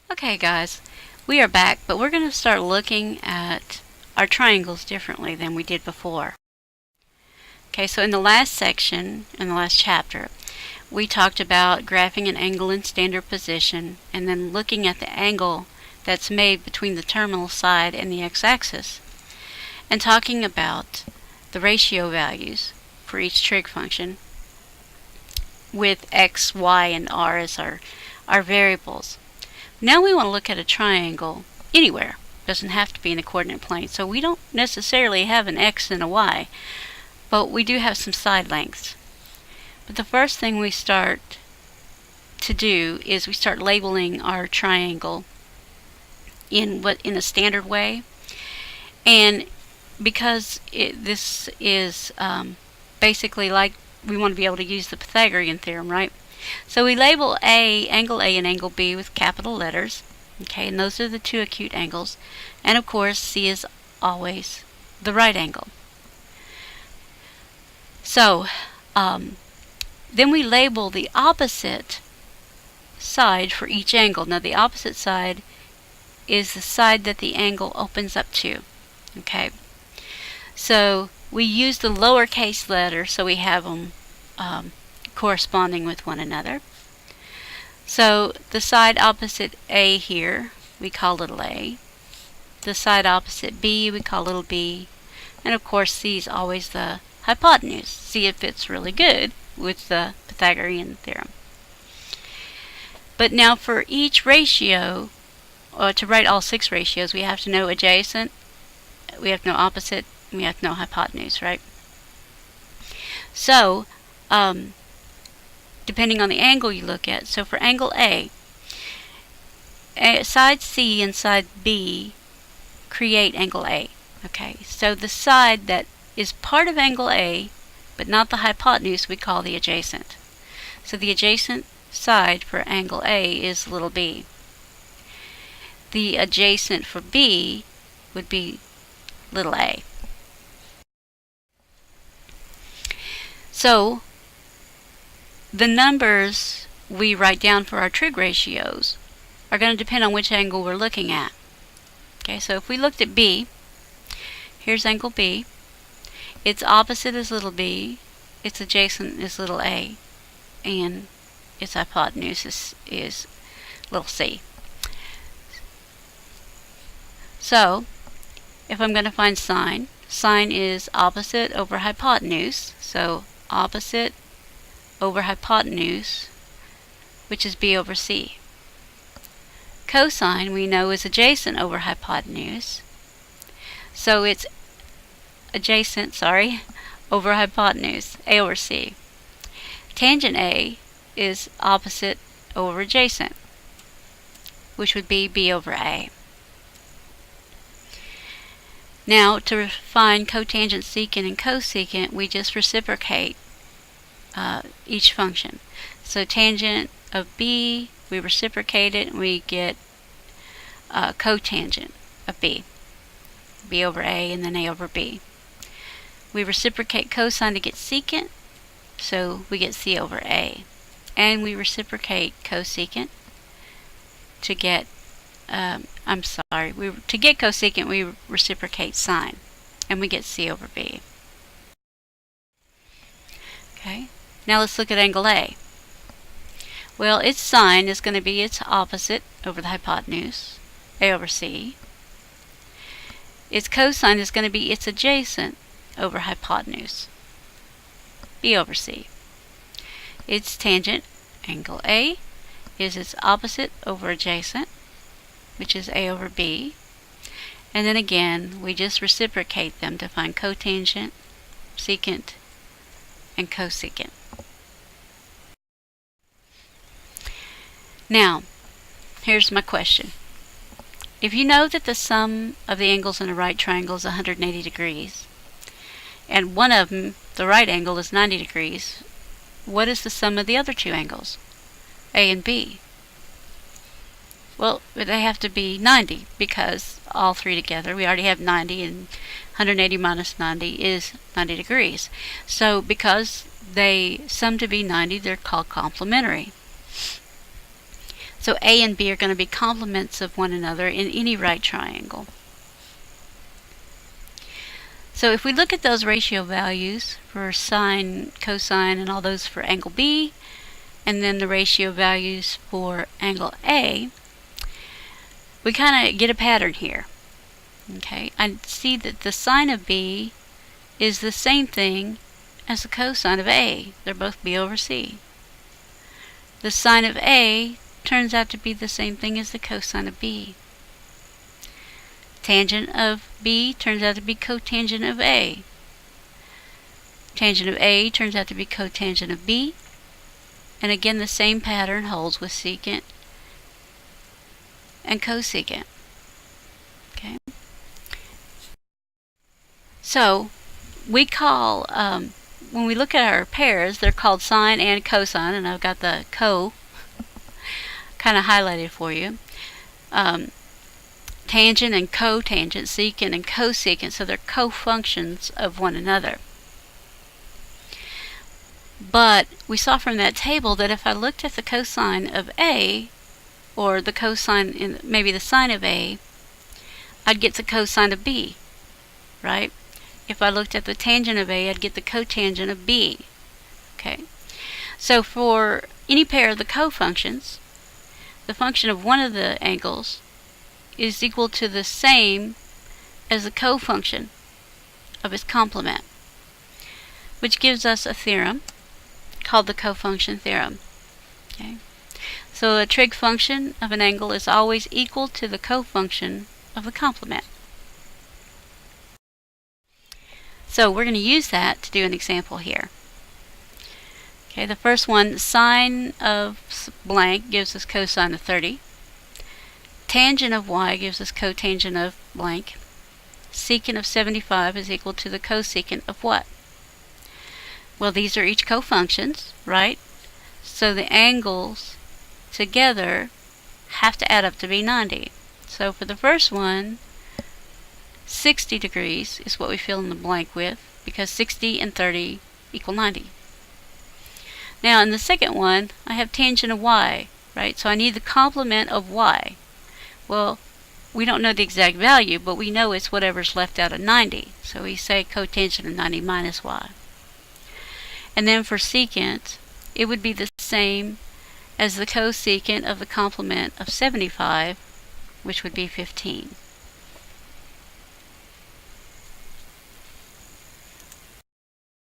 Okay guys, we are back, but we're going to start looking at our triangles differently than we did before. Okay, so in the last section, in the last chapter, we talked about graphing an angle in standard position and then looking at the angle that's made between the terminal side and the x-axis and talking about the ratio values for each trig function with x, y, and r as our variables. Now we want to look at a triangle anywhere. It doesn't have to be in the coordinate plane. So we don't necessarily have an x and a y, but we do have some side lengths. But the first thing we start to do is we start labeling our triangle in a standard way. And because this is basically like we want to be able to use the Pythagorean theorem, right? So we label angle A and angle B with capital letters, okay, and those are the two acute angles. And of course, C is always the right angle. So then we label the opposite side for each angle. Now the opposite side is the side that the angle opens up to, okay? So we use the lowercase letters so we have them corresponding with one another. So the side opposite A here we call little a. The side opposite B we call little b. And of course C is always the hypotenuse. See, it fits really good with the Pythagorean theorem. But now for each ratio, or to write all 6 ratios, we have to know adjacent, we have to know opposite, and we have to know hypotenuse, right? So depending on the angle you look at, so for angle A, side C and side B create angle A. Okay, so the side that is part of angle A but not the hypotenuse we call the adjacent. So the adjacent side for angle A is little b. The adjacent for B would be little a. So the numbers we write down for our trig ratios are going to depend on which angle we're looking at. Okay, so if we looked at B, here's angle B. Its opposite is little b, its adjacent is little a, and its hypotenuse is little c. So if I'm going to find sine, sine is opposite over hypotenuse, so opposite over hypotenuse, which is b over c. Cosine we know is adjacent over hypotenuse, so it's adjacent, over hypotenuse, a over c. Tangent A is opposite over adjacent, which would be b over a. Now to find cotangent, secant, and cosecant, we just reciprocate each function. So tangent of b, we reciprocate it and we get cotangent of b, b over a and then a over b. We reciprocate cosine to get secant, so we get c over a. And we reciprocate cosecant to get, to get cosecant we reciprocate sine, and we get c over b. Okay, now let's look at angle A. Well, its sine is going to be its opposite over the hypotenuse, a over c. Its cosine is going to be its adjacent over hypotenuse, b over c. Its tangent, angle A, is its opposite over adjacent, which is a over b. And then again, we just reciprocate them to find cotangent, secant, and cosecant. Now, here's my question. If you know that the sum of the angles in a right triangle is 180 degrees, and one of them, the right angle, is 90 degrees, what is the sum of the other two angles, A and B? Well, they have to be 90 because all three together, we already have 90, and 180 minus 90 is 90 degrees. So because they sum to be 90, they're called complementary. So A and B are going to be complements of one another in any right triangle. So if we look at those ratio values for sine, cosine, and all those for angle B, and then the ratio values for angle A, we kind of get a pattern here. Okay, I see that the sine of B is the same thing as the cosine of A. They're both B over C. The sine of A turns out to be the same thing as the cosine of B. Tangent of B turns out to be cotangent of A. Tangent of A turns out to be cotangent of B. And again, the same pattern holds with secant and cosecant. Okay. So we call, when we look at our pairs, they're called sine and cosine, and I've got the co kind of highlighted for you. Tangent and cotangent, secant and cosecant, so they're co-functions of one another. But we saw from that table that if I looked at the cosine of A, or the cosine in maybe the sine of A, I'd get the cosine of B, right? If I looked at the tangent of A, I'd get the cotangent of B. Okay. So for any pair of the cofunctions, the function of one of the angles is equal to the same as the cofunction of its complement, which gives us a theorem called the cofunction theorem. Okay. So a trig function of an angle is always equal to the cofunction of the complement. So we're going to use that to do an example here. Okay, the first one, sine of blank gives us cosine of 30. Tangent of y gives us cotangent of blank. Secant of 75 is equal to the cosecant of what? Well, these are each cofunctions, right? So the angles together have to add up to be 90. So for the first one, 60 degrees is what we fill in the blank with, because 60 and 30 equal 90. Now in the second one, I have tangent of y, right? So I need the complement of y. Well, we don't know the exact value, but we know it's whatever's left out of 90. So we say cotangent of 90 minus y. And then for secant, it would be the same as the cosecant of the complement of 75, which would be 15.